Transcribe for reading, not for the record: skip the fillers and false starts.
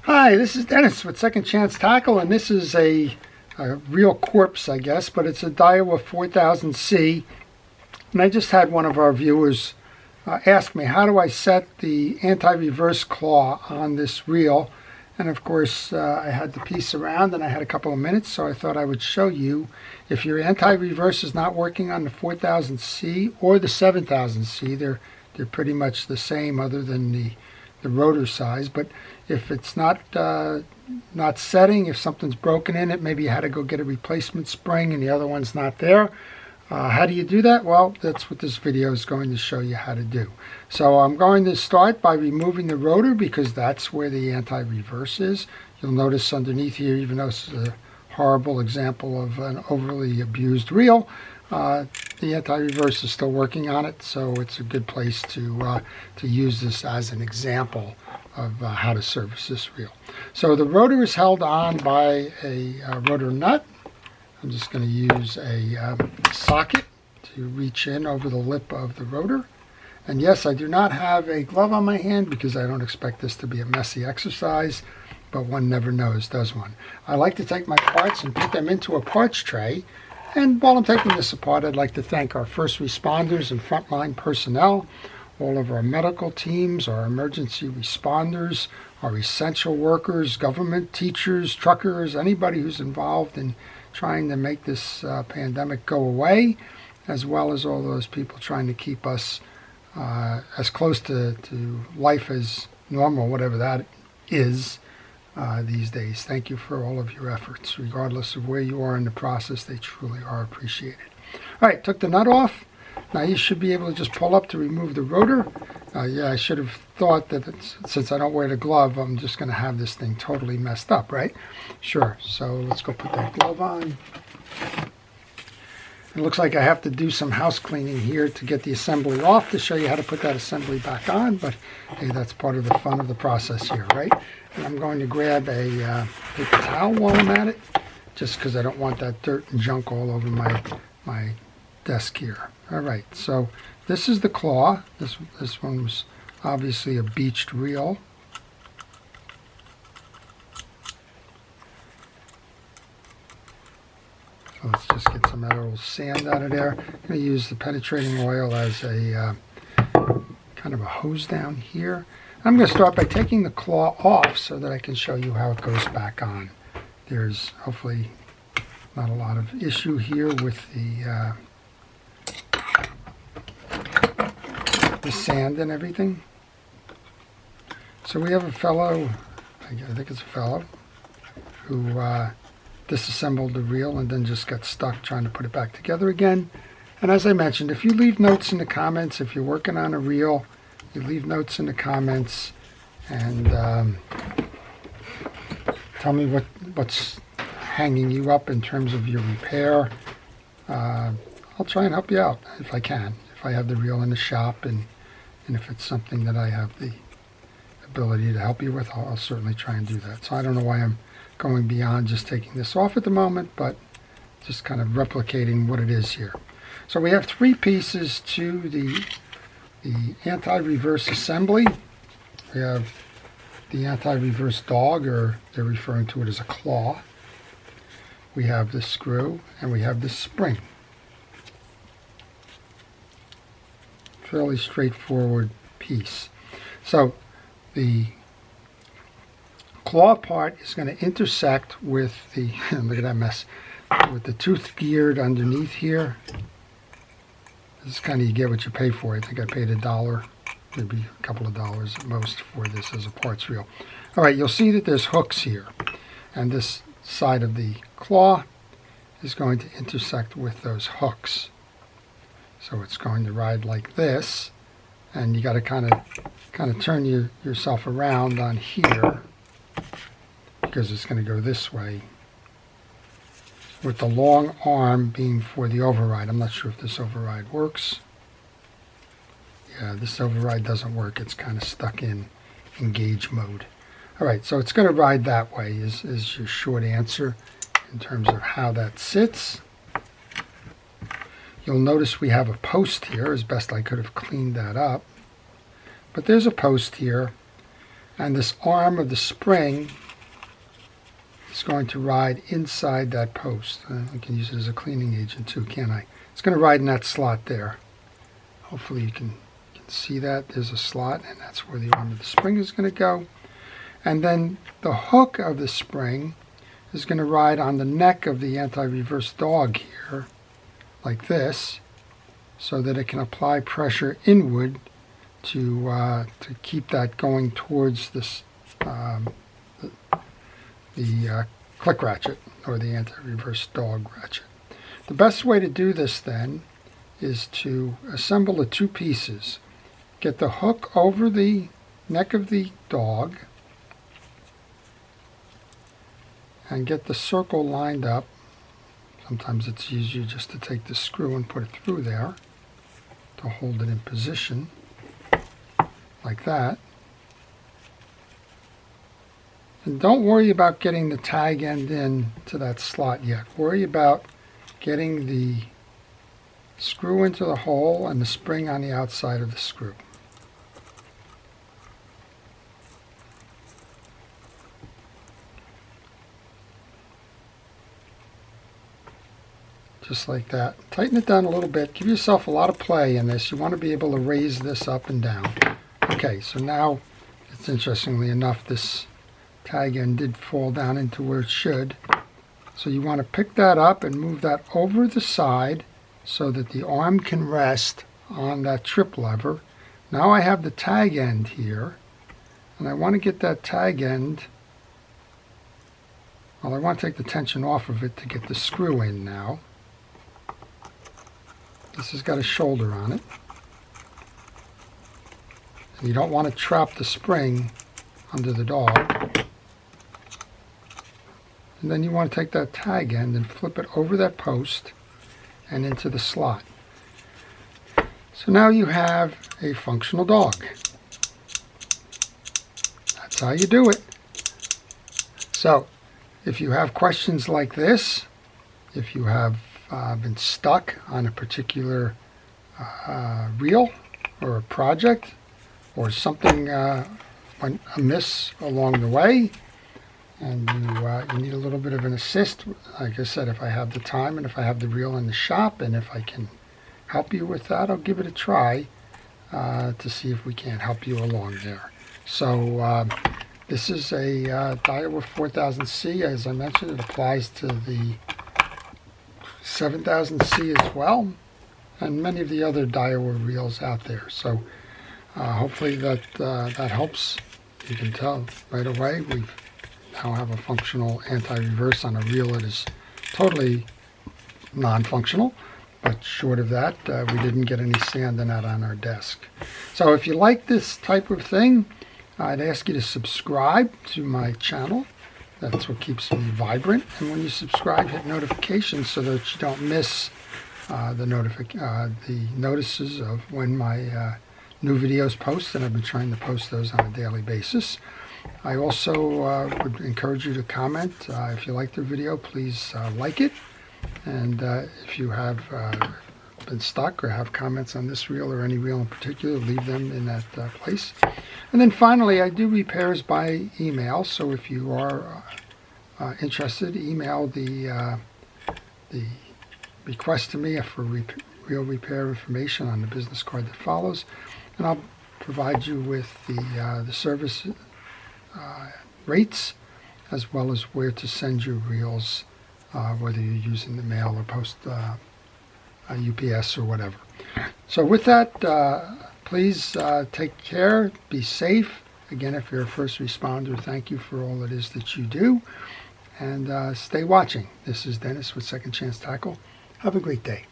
Hi, this is Dennis with Second Chance Tackle, and this is a real corpse, I guess, but it's a Daiwa 4000C. And I just had one of our viewers ask me, how do I set the anti-reverse claw on this reel? And of course, I had the piece around and I had a couple of minutes, so I thought I would show you. If your anti-reverse is not working on the 4000C or the 7000C, they're pretty much the same other than the rotor size. But if it's not setting, if something's broken in it, maybe you had to go get a replacement spring and the other one's not there. How do you do that? Well, that's what this video is going to show you how to do. So I'm going to start by removing the rotor because that's where the anti-reverse is. You'll notice underneath here, even though this is a horrible example of an overly abused reel, the anti-reverse is still working on it, so it's a good place to use this as an example of how to service this reel. So the rotor is held on by a rotor nut. I'm just going to use a socket to reach in over the lip of the rotor. And yes, I do not have a glove on my hand because I don't expect this to be a messy exercise, but one never knows, does one? I like to take my parts and put them into a parts tray. And while I'm taking this apart, I'd like to thank our first responders and frontline personnel, all of our medical teams, our emergency responders, our essential workers, government, teachers, truckers, anybody who's involved in trying to make this pandemic go away, as well as all those people trying to keep us as close to life as normal, whatever that is, these days. Thank you for all of your efforts. Regardless of where you are in the process, they truly are appreciated. All right, took the nut off. Now you should be able to just pull up to remove the rotor. Yeah, I should have thought that since I don't wear the glove, I'm just going to have this thing totally messed up, right? Sure, so let's go put that glove on. It looks like I have to do some house cleaning here to get the assembly off to show you how to put that assembly back on, but hey, that's part of the fun of the process here, right? And I'm going to grab a paper towel while I'm at it, just because I don't want that dirt and junk all over my desk here. All right, so this is the claw. This one was obviously a beached reel. So let's just get some of that old sand out of there. I'm going to use the penetrating oil as a kind of a hose down here. I'm going to start by taking the claw off so that I can show you how it goes back on. There's hopefully not a lot of issue here with the sand and everything. So we have a fellow, I think it's a fellow, who disassembled the reel and then just got stuck trying to put it back together again. And as I mentioned, if you leave notes in the comments, if you're working on a reel, you leave notes in the comments and tell me what's hanging you up in terms of your repair. I'll try and help you out if I can, if I have the reel in the shop, and if it's something that I have the ability to help you with, I'll certainly try and do that. So I don't know why I'm going beyond just taking this off at the moment, but just kind of replicating what it is here. So we have three pieces to the anti-reverse assembly. We have the anti-reverse dog, or they're referring to it as a claw. We have the screw, and we have the spring. Fairly straightforward piece. So the claw part is going to intersect with the look at that mess, with the tooth geared underneath here. This is kind of, you get what you pay for. I think I paid $1, maybe a couple of dollars at most for this as a parts reel. All right, you'll see that there's hooks here, and this side of the claw is going to intersect with those hooks. So it's going to ride like this, and you got to kind of turn yourself around on here because it's going to go this way, with the long arm being for the override. I'm not sure if this override works. Yeah, this override doesn't work. It's kind of stuck in engage mode. All right, so it's going to ride that way is your short answer in terms of how that sits. You'll notice we have a post here. As best I could have cleaned that up. But there's a post here. And this arm of the spring is going to ride inside that post. I can use it as a cleaning agent too, can't I? It's going to ride in that slot there. Hopefully you can see that. There's a slot, and that's where the arm of the spring is going to go. And then the hook of the spring is going to ride on the neck of the anti-reverse dog here, like this, so that it can apply pressure inward to keep that going towards this the click ratchet, or the anti-reverse dog ratchet. The best way to do this then is to assemble the two pieces. Get the hook over the neck of the dog and get the circle lined up. Sometimes it's easier just to take the screw and put it through there to hold it in position, like that. And don't worry about getting the tag end in to that slot yet. Worry about getting the screw into the hole and the spring on the outside of the screw. Just like that. Tighten it down a little bit. Give yourself a lot of play in this. You want to be able to raise this up and down. Okay, so now, it's interestingly enough, this tag end did fall down into where it should. So you want to pick that up and move that over the side so that the arm can rest on that trip lever. Now I have the tag end here, and I want to get that tag end, well, I want to take the tension off of it to get the screw in now. This has got a shoulder on it. And you don't want to trap the spring under the dog. And then you want to take that tag end and flip it over that post and into the slot. So now you have a functional dog. That's how you do it. So if you have questions like this, if you have been stuck on a particular reel or a project, or something went amiss along the way, and you need a little bit of an assist, like I said, if I have the time and if I have the reel in the shop and if I can help you with that, I'll give it a try to see if we can't help you along there. So this is a Daiwa 4000C. As I mentioned, it applies to the 7000C as well, and many of the other Daiwa reels out there. So hopefully that helps. You can tell right away we now have a functional anti-reverse on a reel that is totally non-functional, but short of that, we didn't get any sand in that on our desk. So if you like this type of thing, I'd ask you to subscribe to my channel. That's what keeps me vibrant. And when you subscribe, hit notifications so that you don't miss the notices of when my new videos post, and I've been trying to post those on a daily basis. I also would encourage you to comment. If you like the video, please like it. And if you have been stuck or have comments on this reel or any reel in particular, leave them in that place. And then finally, I do repairs by email. So if you are interested, email the request to me for reel repair information on the business card that follows, and I'll provide you with the service rates, as well as where to send your reels, whether you're using the mail or post UPS or whatever. So with that, please take care, be safe. Again, if you're a first responder, thank you for all it is that you do, and stay watching. This is Dennis with Second Chance Tackle. Have a great day.